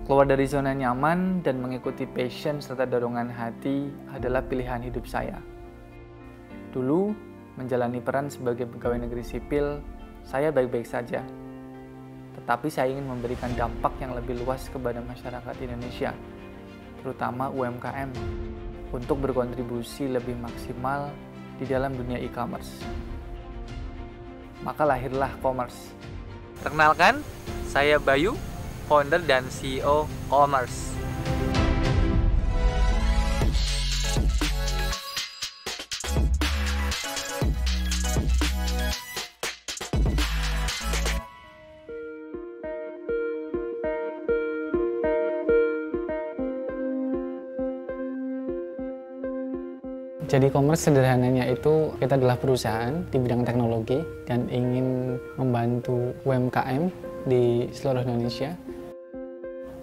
Keluar dari zona nyaman dan mengikuti passion serta dorongan hati adalah pilihan hidup saya. Dulu, menjalani peran sebagai pegawai negeri sipil, saya baik-baik saja. Tetapi saya ingin memberikan dampak yang lebih luas kepada masyarakat Indonesia, terutama UMKM, untuk berkontribusi lebih maksimal di dalam dunia e-commerce. Maka lahirlah Commerce. Perkenalkan, saya Bayu, founder dan CEO Commerce. Jadi Commerce sederhananya itu kita adalah perusahaan di bidang teknologi dan ingin membantu UMKM di seluruh Indonesia.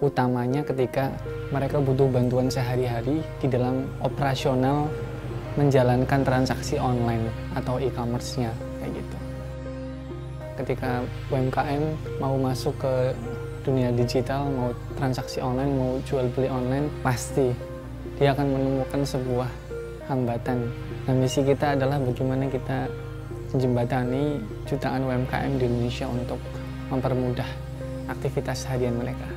Utamanya ketika mereka butuh bantuan sehari-hari di dalam operasional menjalankan transaksi online atau e-commerce-nya kayak gitu. Ketika UMKM mau masuk ke dunia digital, mau transaksi online, mau jual beli online, pasti dia akan menemukan sebuah hambatan. Nah, misi kita adalah bagaimana kita menjembatani jutaan UMKM di Indonesia untuk mempermudah aktivitas harian mereka.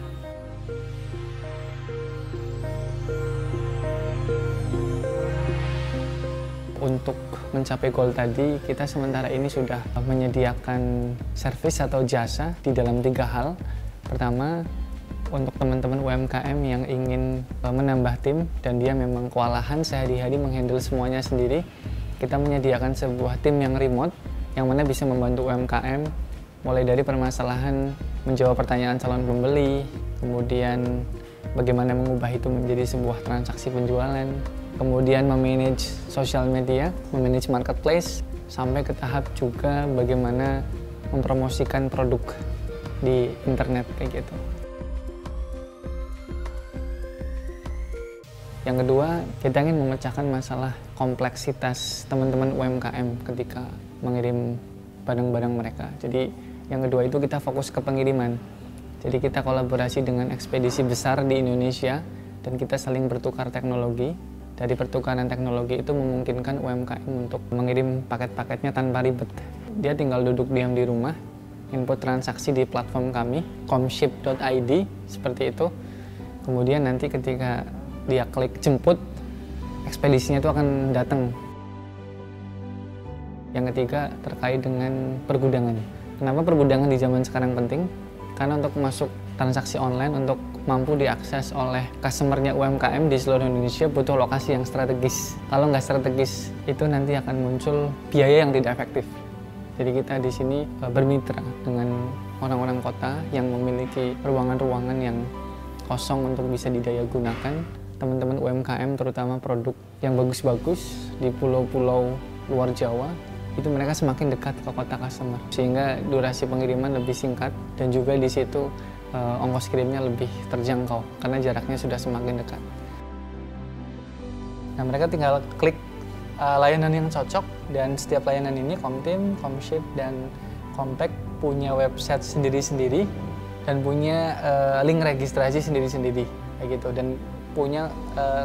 Untuk mencapai goal tadi, kita sementara ini sudah menyediakan servis atau jasa di dalam 3 hal. Pertama, untuk teman-teman UMKM yang ingin menambah tim dan dia memang kewalahan sehari-hari menghandle semuanya sendiri, kita menyediakan sebuah tim yang remote yang mana bisa membantu UMKM mulai dari permasalahan menjawab pertanyaan calon pembeli, kemudian bagaimana mengubah itu menjadi sebuah transaksi penjualan, kemudian memanage sosial media, memanage marketplace, sampai ke tahap juga bagaimana mempromosikan produk di internet kayak gitu. Yang kedua, kita ingin memecahkan masalah kompleksitas teman-teman UMKM ketika mengirim barang-barang mereka. Jadi yang kedua itu kita fokus ke pengiriman. Jadi kita kolaborasi dengan ekspedisi besar di Indonesia dan kita saling bertukar teknologi. Dari pertukaran teknologi itu memungkinkan UMKM untuk mengirim paket-paketnya tanpa ribet. Dia tinggal duduk diam di rumah, input transaksi di platform kami, comship.id, seperti itu. Kemudian nanti ketika dia klik jemput, ekspedisinya itu akan datang. Yang ketiga terkait dengan pergudangan. Kenapa pergudangan di zaman sekarang penting? Karena untuk masuk transaksi online, untuk mampu diakses oleh customer-nya UMKM di seluruh Indonesia butuh lokasi yang strategis. Kalau nggak strategis, itu nanti akan muncul biaya yang tidak efektif. Jadi kita di sini bermitra dengan orang-orang kota yang memiliki ruangan-ruangan yang kosong untuk bisa didaya gunakan. Teman-teman UMKM terutama produk yang bagus-bagus di pulau-pulau luar Jawa, itu mereka semakin dekat ke kota customer sehingga durasi pengiriman lebih singkat dan juga di situ ongkos kirimnya lebih terjangkau karena jaraknya sudah semakin dekat. Nah, mereka tinggal klik layanan yang cocok dan setiap layanan ini Comtim, Comship, dan Compact punya website sendiri-sendiri dan punya link registrasi sendiri-sendiri kayak gitu dan punya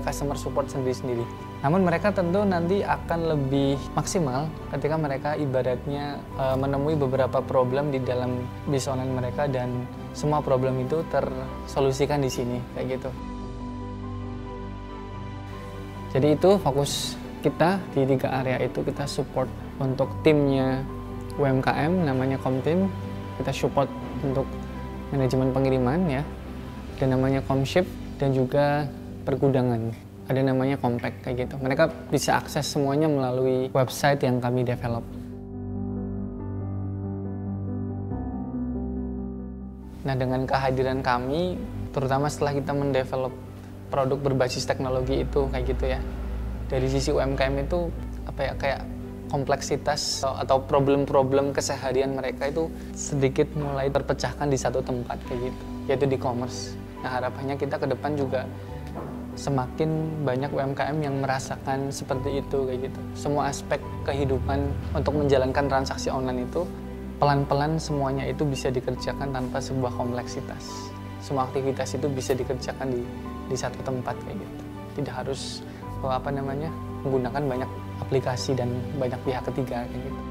customer support sendiri-sendiri. Namun mereka tentu nanti akan lebih maksimal ketika mereka ibaratnya menemui beberapa problem di dalam bisnis online mereka dan semua problem itu tersolusikan di sini kayak gitu. Jadi itu fokus kita di 3 area itu. Kita support untuk timnya UMKM namanya Comtim, kita support untuk manajemen pengiriman ya, dan namanya Comship, dan juga pergudangan ada namanya Compact kayak gitu. Mereka bisa akses semuanya melalui website yang kami develop. Nah, dengan kehadiran kami, terutama setelah kita mendevelop produk berbasis teknologi itu kayak gitu ya, dari sisi UMKM itu kayak kompleksitas atau problem-problem keseharian mereka itu sedikit mulai terpecahkan di satu tempat kayak gitu, yaitu di Commerce. Nah, harapannya kita ke depan juga semakin banyak UMKM yang merasakan seperti itu kayak gitu. Semua aspek kehidupan untuk menjalankan transaksi online itu pelan-pelan semuanya itu bisa dikerjakan tanpa sebuah kompleksitas. semua aktivitas itu bisa dikerjakan di satu tempat kayak gitu. Tidak harus menggunakan banyak aplikasi dan banyak pihak ketiga kayak gitu.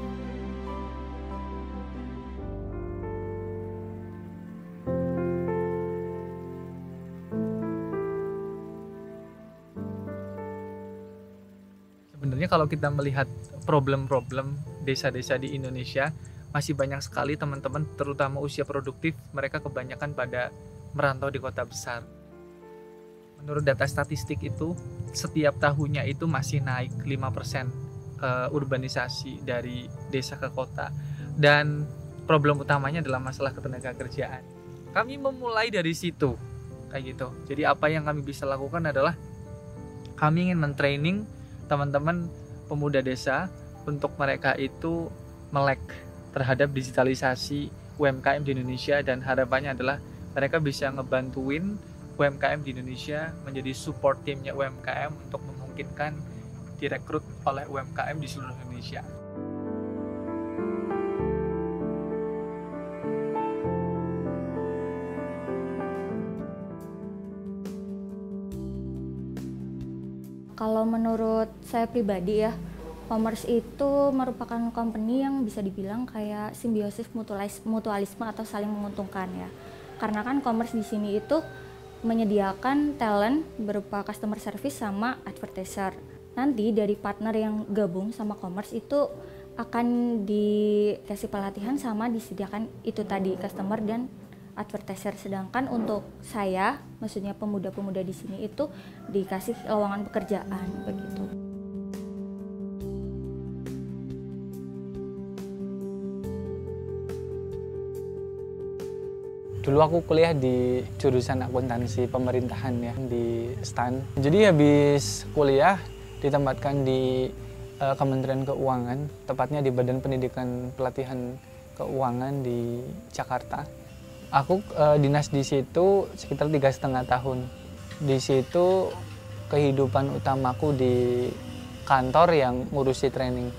Sebenarnya kalau kita melihat problem-problem desa-desa di Indonesia, masih banyak sekali teman-teman, terutama usia produktif, mereka kebanyakan pada merantau di kota besar. Menurut data statistik itu, setiap tahunnya itu masih naik 5% urbanisasi dari desa ke kota. Dan problem utamanya adalah masalah ketenaga kerjaan. Kami memulai dari situ, kayak gitu. Jadi apa yang kami bisa lakukan adalah kami ingin mentraining teman-teman pemuda desa untuk mereka itu melek terhadap digitalisasi UMKM di Indonesia, dan harapannya adalah mereka bisa ngebantuin UMKM di Indonesia menjadi support timnya UMKM untuk memungkinkan direkrut oleh UMKM di seluruh Indonesia. Kalau menurut saya pribadi ya, Commerce itu merupakan company yang bisa dibilang kayak simbiosis mutualisme atau saling menguntungkan ya. Karena kan Commerce di sini itu menyediakan talent berupa customer service sama advertiser. Nanti dari partner yang gabung sama Commerce itu akan dikasih pelatihan sama disediakan itu tadi customer dan advertiser. Sedangkan untuk saya, maksudnya pemuda-pemuda di sini itu dikasih lowongan pekerjaan begitu. Dulu aku kuliah di jurusan akuntansi pemerintahan ya di STAN. Jadi habis kuliah ditempatkan di Kementerian Keuangan, tepatnya di Badan Pendidikan Pelatihan Keuangan di Jakarta. Aku dinas di situ sekitar 3,5 tahun. Di situ kehidupan utamaku di kantor yang ngurusi training.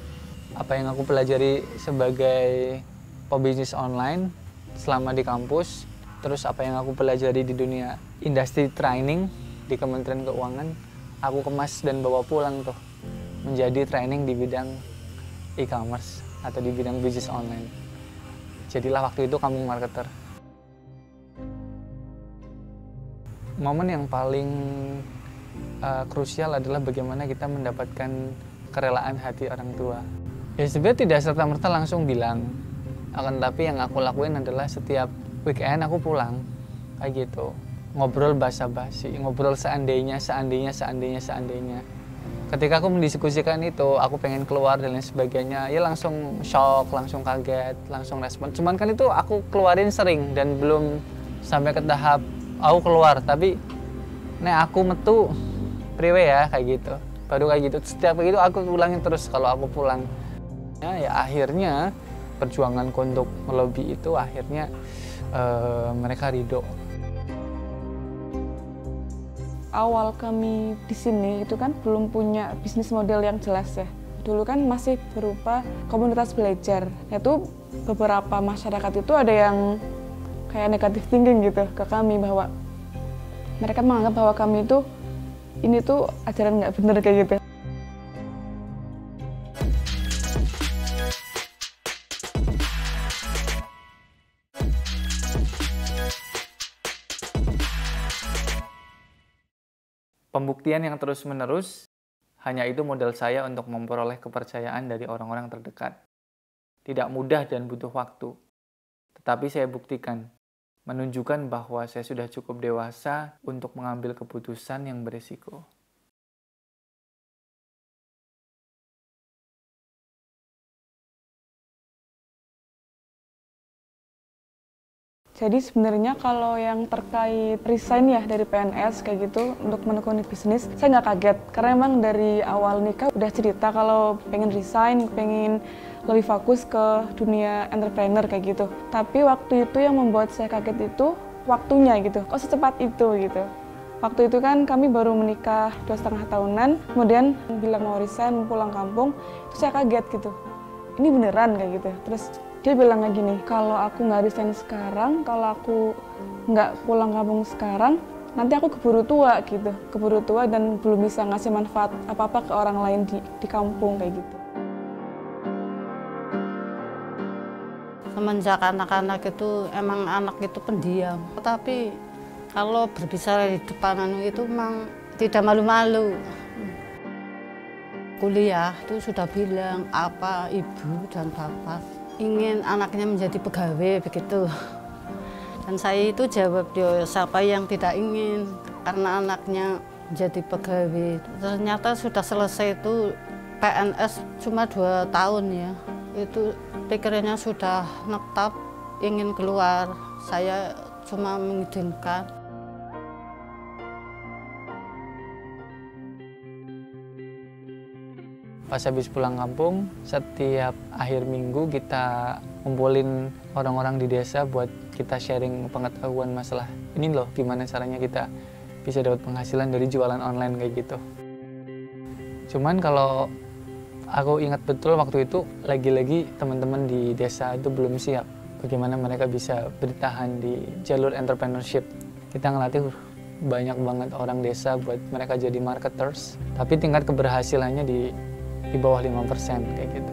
Apa yang aku pelajari sebagai pebisnis online selama di kampus, terus apa yang aku pelajari di dunia industri training di Kementerian Keuangan, aku kemas dan bawa pulang tuh menjadi training di bidang e-commerce atau di bidang bisnis online. Jadilah waktu itu kampung marketer. Momen yang paling krusial adalah bagaimana kita mendapatkan kerelaan hati orang tua. Ya sebenarnya tidak serta-merta langsung bilang, akan tapi yang aku lakuin adalah setiap weekend aku pulang, kayak gitu. Ngobrol basa-basi, ngobrol seandainya. Ketika aku mendiskusikan itu, aku pengen keluar dan lain sebagainya, ya langsung shock, langsung kaget, langsung respon. Cuman kan itu aku keluarin sering dan belum sampai ke tahap aku keluar, tapi aku metu priwe ya, kayak gitu. Baru kayak gitu, setiap kayak gitu aku ulangin terus kalau aku pulang. Ya akhirnya perjuanganku untuk melobi itu akhirnya mereka ridho. Awal kami di sini itu kan belum punya bisnis model yang jelas ya. Dulu kan masih berupa komunitas belajar. Itu beberapa masyarakat itu ada yang kayak negatif thinking gitu ke kami, bahwa mereka menganggap bahwa kami itu ini tuh ajaran nggak bener kayak gitu. Pembuktian yang terus-menerus, hanya itu modal saya untuk memperoleh kepercayaan dari orang-orang terdekat. Tidak mudah dan butuh waktu. Tetapi saya buktikan, menunjukkan bahwa saya sudah cukup dewasa untuk mengambil keputusan yang berisiko. Jadi sebenarnya kalau yang terkait resign ya dari PNS kayak gitu untuk menekuni bisnis, saya nggak kaget. Karena emang dari awal nikah udah cerita kalau pengen resign, pengen lebih fokus ke dunia entrepreneur kayak gitu. Tapi waktu itu yang membuat saya kaget itu waktunya gitu. Kok secepat itu gitu. Waktu itu kan kami baru menikah 2,5 tahunan, kemudian bilang mau resign, pulang kampung, terus saya kaget gitu. Ini beneran kayak gitu. Terus Dia bilang kayak gini, kalau aku nggak resign sekarang, kalau aku nggak pulang kampung sekarang, nanti aku keburu tua gitu, keburu tua dan belum bisa ngasih manfaat apa-apa ke orang lain di kampung kayak gitu. Semenjak anak-anak itu, emang anak itu pendiam. Tapi kalau berbicara di depan itu memang tidak malu-malu. Kuliah itu sudah bilang apa ibu dan bapak ingin anaknya menjadi pegawai begitu. Dan saya itu jawab, siapa yang tidak ingin karena anaknya menjadi pegawai. Ternyata sudah selesai itu PNS cuma 2 tahun ya. Itu pikirannya sudah netap ingin keluar. Saya cuma mengizinkan. Pas habis pulang kampung, setiap akhir minggu kita ngumpulin orang-orang di desa buat kita sharing pengetahuan masalah ini loh, gimana caranya kita bisa dapat penghasilan dari jualan online kayak gitu. Cuman kalau aku ingat betul waktu itu, lagi-lagi teman-teman di desa itu belum siap bagaimana mereka bisa bertahan di jalur entrepreneurship. Kita ngelatih banyak banget orang desa buat mereka jadi marketers, tapi tingkat keberhasilannya di bawah 5% kayak gitu.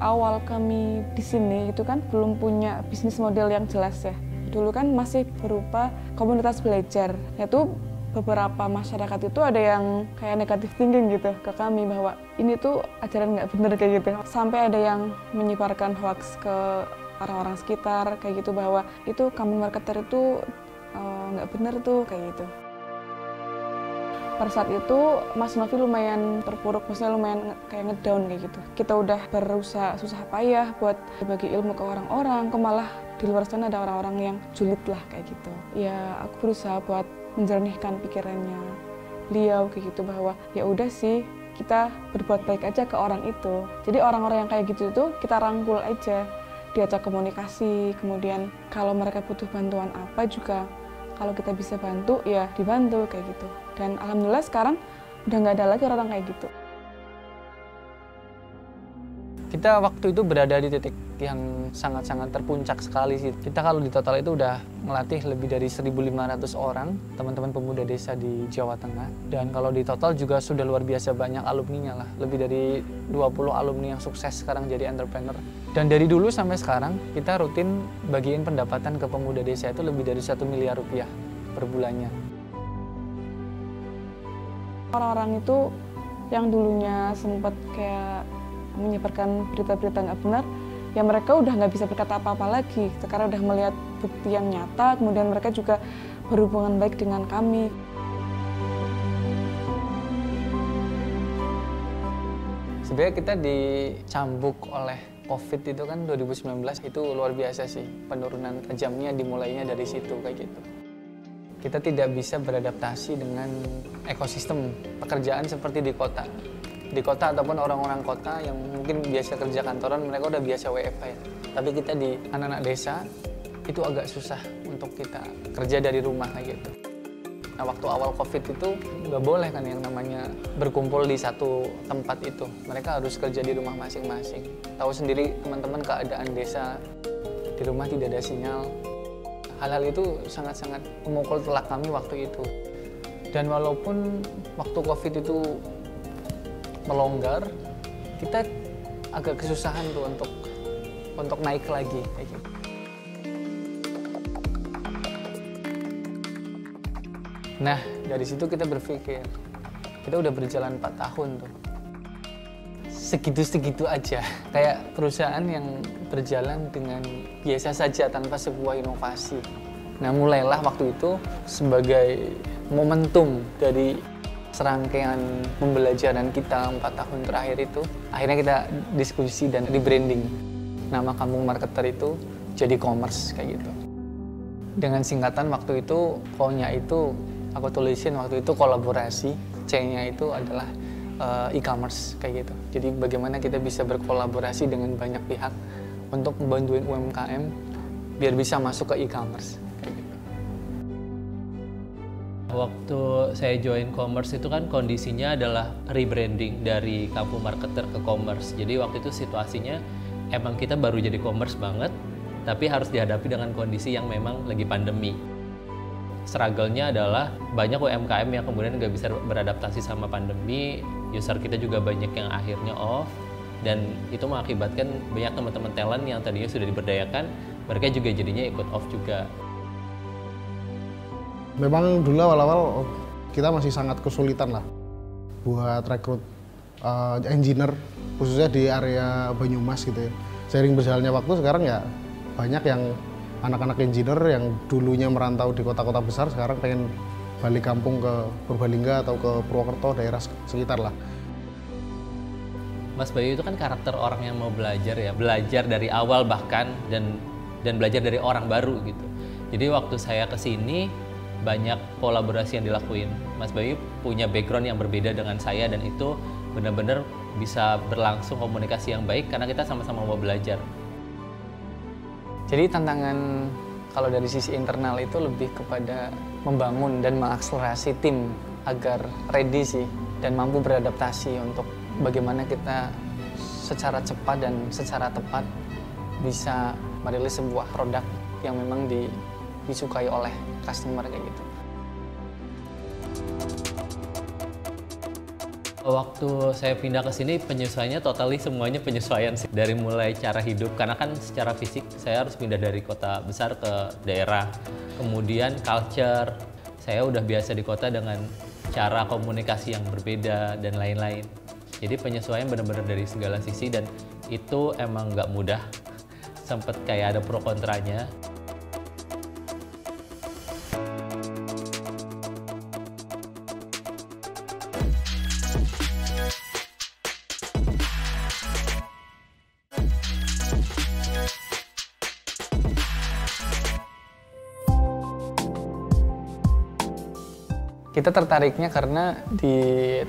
Awal kami di sini itu kan belum punya bisnis model yang jelas ya. Dulu kan masih berupa komunitas belajar. Yaitu beberapa masyarakat itu ada yang kayak negatif thinking gitu ke kami bahwa ini tuh ajaran nggak bener kayak gitu. Sampai ada yang menyebarkan hoax ke orang-orang sekitar kayak gitu bahwa itu kampung marketer itu nggak bener tuh kayak gitu. Pada saat itu Mas Novi lumayan terpuruk, maksudnya lumayan kayak ngedown kayak gitu. Kita udah berusaha susah payah buat berbagi ilmu ke orang-orang, kok malah di luar sana ada orang-orang yang julid lah kayak gitu. Ya aku berusaha buat menjernihkan pikirannya beliau kayak gitu bahwa ya udah sih kita berbuat baik aja ke orang itu. Jadi orang-orang yang kayak gitu itu kita rangkul aja, diajak komunikasi, kemudian kalau mereka butuh bantuan apa juga kalau kita bisa bantu ya dibantu kayak gitu. Dan alhamdulillah sekarang udah nggak ada lagi orang kayak gitu. Kita waktu itu berada di titik yang sangat-sangat terpuncak sekali sih. Kita kalau di total itu udah melatih lebih dari 1.500 orang teman-teman pemuda desa di Jawa Tengah. Dan kalau di total juga sudah luar biasa banyak alumninya lah. Lebih dari 20 alumni yang sukses sekarang jadi entrepreneur. Dan dari dulu sampai sekarang kita rutin bagiin pendapatan ke pemuda desa itu lebih dari 1 miliar rupiah per bulannya. Orang-orang itu yang dulunya sempat kayak menyebarkan berita-berita nggak benar, ya mereka udah nggak bisa berkata apa-apa lagi. Sekarang udah melihat bukti yang nyata, kemudian mereka juga berhubungan baik dengan kami. Sebenarnya kita dicambuk oleh COVID itu kan 2019, itu luar biasa sih. Penurunan tajamnya dimulainya dari situ kayak gitu. Kita tidak bisa beradaptasi dengan ekosistem pekerjaan seperti di kota. Di kota ataupun orang-orang kota yang mungkin biasa kerja kantoran, mereka udah biasa WFH ya. Tapi kita di anak-anak desa, itu agak susah untuk kita kerja dari rumah kayak gitu. Nah waktu awal COVID itu nggak boleh kan yang namanya berkumpul di satu tempat itu. Mereka harus kerja di rumah masing-masing. Tahu sendiri teman-teman keadaan desa, di rumah tidak ada sinyal. Hal-hal itu sangat-sangat memukul telak kami waktu itu. Dan walaupun waktu COVID itu melonggar, kita agak kesusahan tuh untuk naik lagi kayak gitu. Nah, dari situ kita berpikir, kita udah berjalan 4 tahun tuh. Segitu-segitu aja, kayak perusahaan yang berjalan dengan biasa saja tanpa sebuah inovasi. Nah, mulailah waktu itu sebagai momentum dari serangkaian pembelajaran kita 4 tahun terakhir itu, akhirnya kita diskusi dan rebranding nama Kampung Marketer itu jadi commerce kayak gitu. Dengan singkatan waktu itu, ko-nya itu aku tulisin waktu itu kolaborasi, C-nya itu adalah e-commerce kayak gitu. Jadi bagaimana kita bisa berkolaborasi dengan banyak pihak untuk membantuin UMKM biar bisa masuk ke e-commerce kayak gitu. Waktu saya join commerce itu kan kondisinya adalah rebranding dari kampung marketer ke commerce. Jadi waktu itu situasinya emang kita baru jadi commerce banget, tapi harus dihadapi dengan kondisi yang memang lagi pandemi. Struggle-nya adalah banyak UMKM yang kemudian nggak bisa beradaptasi sama pandemi, user kita juga banyak yang akhirnya off, dan itu mengakibatkan banyak teman-teman talent yang tadinya sudah diberdayakan, mereka juga jadinya ikut off juga. Memang dulu awal-awal kita masih sangat kesulitan lah buat rekrut engineer, khususnya di area Banyumas gitu ya. Seiring berjalannya waktu sekarang ya banyak yang anak-anak engineer yang dulunya merantau di kota-kota besar sekarang pengen balik kampung ke Purbalingga atau ke Purwokerto, daerah sekitar lah. Mas Bayu itu kan karakter orang yang mau belajar ya, belajar dari awal bahkan dan belajar dari orang baru gitu. Jadi waktu saya kesini banyak kolaborasi yang dilakuin. Mas Bayu punya background yang berbeda dengan saya dan itu benar-benar bisa berlangsung komunikasi yang baik karena kita sama-sama mau belajar. Jadi tantangan kalau dari sisi internal itu lebih kepada membangun dan mengakselerasi tim agar ready sih dan mampu beradaptasi untuk bagaimana kita secara cepat dan secara tepat bisa merilis sebuah produk yang memang disukai oleh customer kayak gitu. Waktu saya pindah ke sini penyesuaiannya totally semuanya penyesuaian sih. Dari mulai cara hidup, karena kan secara fisik saya harus pindah dari kota besar ke daerah. Kemudian culture, saya udah biasa di kota dengan cara komunikasi yang berbeda dan lain-lain. Jadi penyesuaian benar-benar dari segala sisi dan itu emang nggak mudah. Sempet kayak ada pro kontranya. Kita tertariknya karena di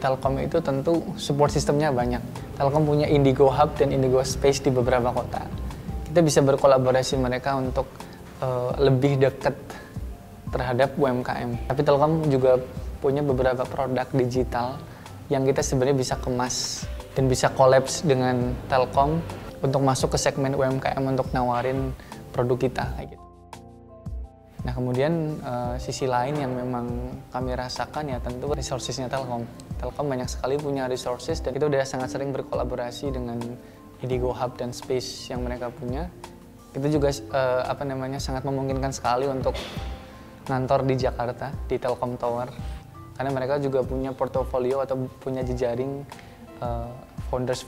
Telkom itu tentu support sistemnya banyak. Telkom punya Indigo Hub dan Indigo Space di beberapa kota. Kita bisa berkolaborasi mereka untuk lebih dekat terhadap UMKM. Tapi Telkom juga punya beberapa produk digital yang kita sebenarnya bisa kemas dan bisa collabs dengan Telkom untuk masuk ke segmen UMKM untuk nawarin produk kita kayak gitu. Nah kemudian sisi lain yang memang kami rasakan ya tentu resourcesnya Telkom. Telkom banyak sekali punya resources dan kita udah sangat sering berkolaborasi dengan Indigo Hub dan Space yang mereka punya. Kita juga sangat memungkinkan sekali untuk ngantor di Jakarta di Telkom Tower karena mereka juga punya portofolio atau punya jejaring founders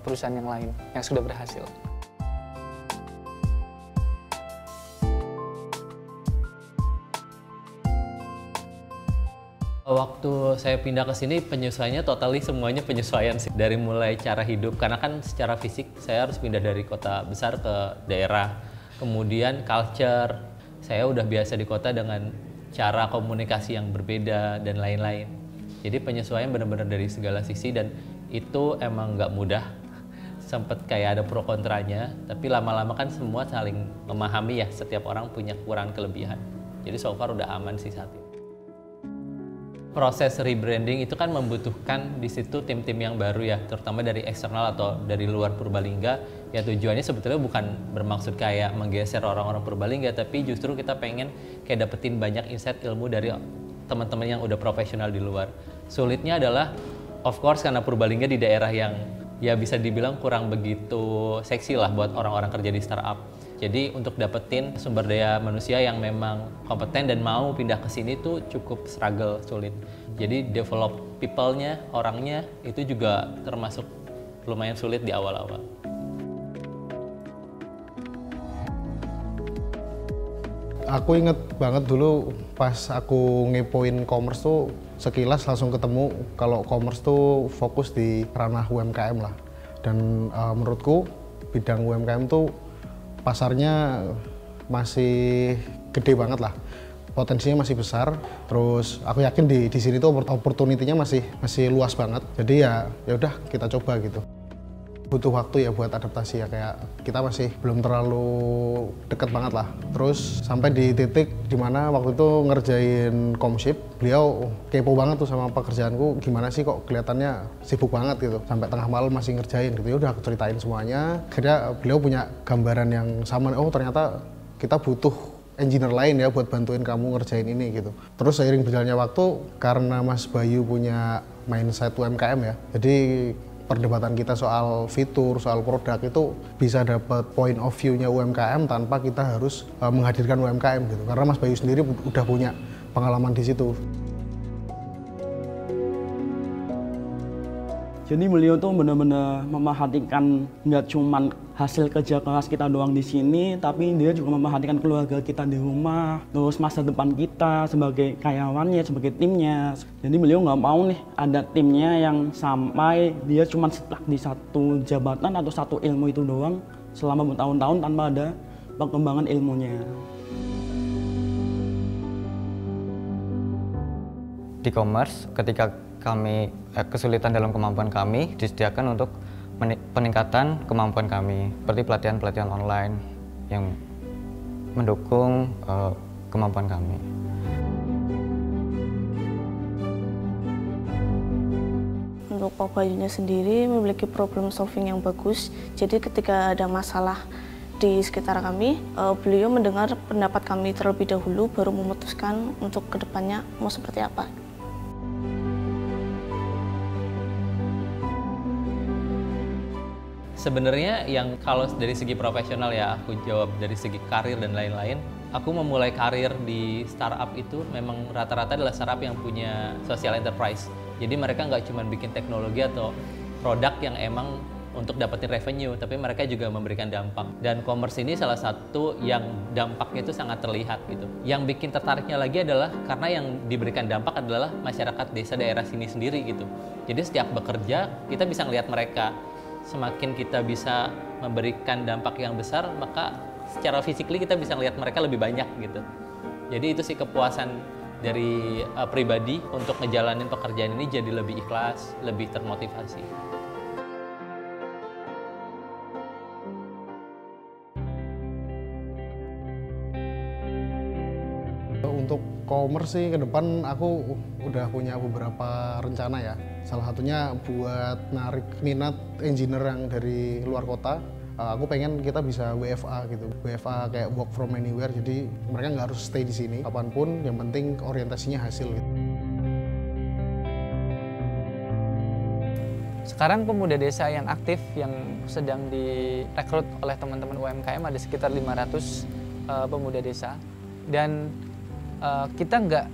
perusahaan yang lain yang sudah berhasil. Waktu saya pindah ke sini penyesuaiannya totally semuanya penyesuaian sih. Dari mulai cara hidup, karena kan secara fisik saya harus pindah dari kota besar ke daerah. Kemudian culture, saya udah biasa di kota dengan cara komunikasi yang berbeda dan lain-lain. Jadi penyesuaian benar-benar dari segala sisi dan itu emang nggak mudah. Sempet kayak ada pro kontranya, tapi lama-lama kan semua saling memahami ya, setiap orang punya kekurangan kelebihan. Jadi so far udah aman sih saat ini. Proses rebranding itu kan membutuhkan di situ tim-tim yang baru ya, terutama dari eksternal atau dari luar Purbalingga. Ya tujuannya sebetulnya bukan bermaksud kayak menggeser orang-orang Purbalingga, tapi justru kita pengen kayak dapetin banyak insight ilmu dari teman-teman yang udah profesional di luar. Sulitnya adalah, of course karena Purbalingga di daerah yang ya bisa dibilang kurang begitu seksi lah buat orang-orang kerja di startup. Jadi untuk dapetin sumber daya manusia yang memang kompeten dan mau pindah ke sini tuh cukup struggle, sulit. Jadi develop people-nya, orangnya itu juga termasuk lumayan sulit di awal-awal. Aku inget banget dulu pas aku ngepoin commerce tuh sekilas langsung ketemu kalau commerce tuh fokus di ranah UMKM lah. Dan menurutku bidang UMKM tuh pasarnya masih gede banget lah, potensinya masih besar. Terus aku yakin di sini tuh opportunity-nya masih luas banget. Jadi ya udah kita coba gitu. butuh waktu ya buat adaptasi ya, kayak kita masih belum terlalu deket banget lah. Terus sampai di titik dimana waktu itu ngerjain Komship, beliau kepo banget tuh sama pekerjaanku, gimana sih kok kelihatannya sibuk banget gitu, sampai tengah malam masih ngerjain gitu. Ya udah aku ceritain semuanya, akhirnya beliau punya gambaran yang sama, oh ternyata kita butuh engineer lain ya buat bantuin kamu ngerjain ini gitu. Terus seiring berjalannya waktu, karena Mas Bayu punya mindset UMKM ya, jadi perdebatan kita soal fitur, soal produk itu bisa dapat point of view-nya UMKM tanpa kita harus menghadirkan UMKM gitu. Karena Mas Bayu sendiri udah punya pengalaman di situ. Jadi beliau tuh benar-benar memperhatikan nggak cuman hasil kerja keras kita doang di sini, tapi dia juga memperhatikan keluarga kita di rumah, terus masa depan kita sebagai karyawannya, sebagai timnya. Jadi beliau nggak mau nih ada timnya yang sampai dia cuma stuck di satu jabatan atau satu ilmu itu doang selama bertahun-tahun tanpa ada perkembangan ilmunya. Di Commerce, ketika kami kesulitan dalam kemampuan kami, disediakan untuk peningkatan kemampuan kami, seperti pelatihan-pelatihan online yang mendukung kemampuan kami. Untuk Pak Bayunya sendiri memiliki problem solving yang bagus, jadi ketika ada masalah di sekitar kami, beliau mendengar pendapat kami terlebih dahulu, baru memutuskan untuk kedepannya mau seperti apa. Sebenarnya yang kalau dari segi profesional ya, aku jawab dari segi karir dan lain-lain. Aku memulai karir di startup itu memang rata-rata adalah startup yang punya social enterprise. Jadi mereka nggak cuma bikin teknologi atau produk yang emang untuk dapetin revenue, tapi mereka juga memberikan dampak. Dan Commerce ini salah satu yang dampaknya itu sangat terlihat gitu. Yang bikin tertariknya lagi adalah karena yang diberikan dampak adalah masyarakat desa daerah sini sendiri gitu. Jadi setiap bekerja kita bisa ngelihat mereka. Semakin kita bisa memberikan dampak yang besar, maka secara physically kita bisa ngelihat mereka lebih banyak gitu. Jadi itu sih kepuasan dari pribadi untuk ngejalanin pekerjaan ini jadi lebih ikhlas, lebih termotivasi. Untuk Commerce sih ke depan aku udah punya beberapa rencana ya. Salah satunya buat narik minat engineer yang dari luar kota. Aku pengen kita bisa WFA gitu. WFA kayak work from anywhere, jadi mereka nggak harus stay di sini kapanpun, yang penting orientasinya hasil gitu. Sekarang pemuda desa yang aktif yang sedang direkrut oleh teman-teman UMKM ada sekitar 500 pemuda desa, dan kita nggak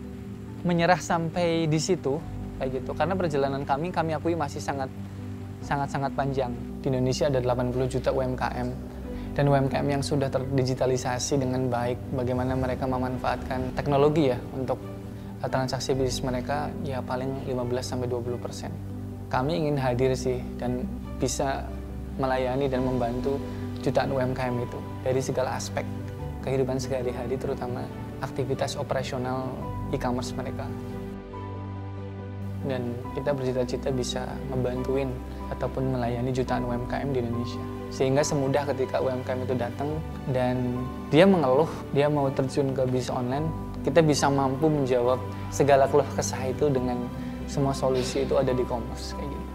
menyerah sampai di situ kayak gitu, karena perjalanan kami akui masih sangat panjang. Di Indonesia ada 80 juta UMKM, dan UMKM yang sudah terdigitalisasi dengan baik, bagaimana mereka memanfaatkan teknologi ya untuk transaksi bisnis mereka ya paling 15-20%. Kami ingin hadir sih dan bisa melayani dan membantu jutaan UMKM itu dari segala aspek kehidupan sehari-hari, terutama aktivitas operasional e-commerce mereka. Dan kita bercita-cita bisa ngebantuin ataupun melayani jutaan UMKM di Indonesia. Sehingga semudah ketika UMKM itu datang dan dia mengeluh, dia mau terjun ke bisnis online, kita bisa mampu menjawab segala keluh kesah itu dengan semua solusi itu ada di Commerce kayak gitu.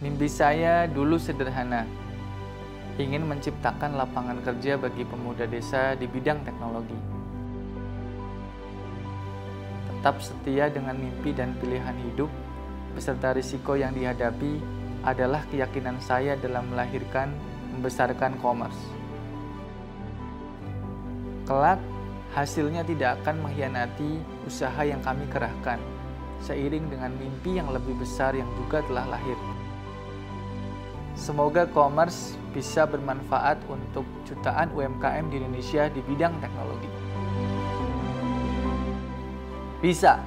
Mimpi saya dulu sederhana, ingin menciptakan lapangan kerja bagi pemuda desa di bidang teknologi. Tetap setia dengan mimpi dan pilihan hidup, beserta risiko yang dihadapi adalah keyakinan saya dalam melahirkan, membesarkan Commerce. Kelak, hasilnya tidak akan mengkhianati usaha yang kami kerahkan, seiring dengan mimpi yang lebih besar yang juga telah lahir. Semoga Commerce bisa bermanfaat untuk jutaan UMKM di Indonesia di bidang teknologi. Bisa.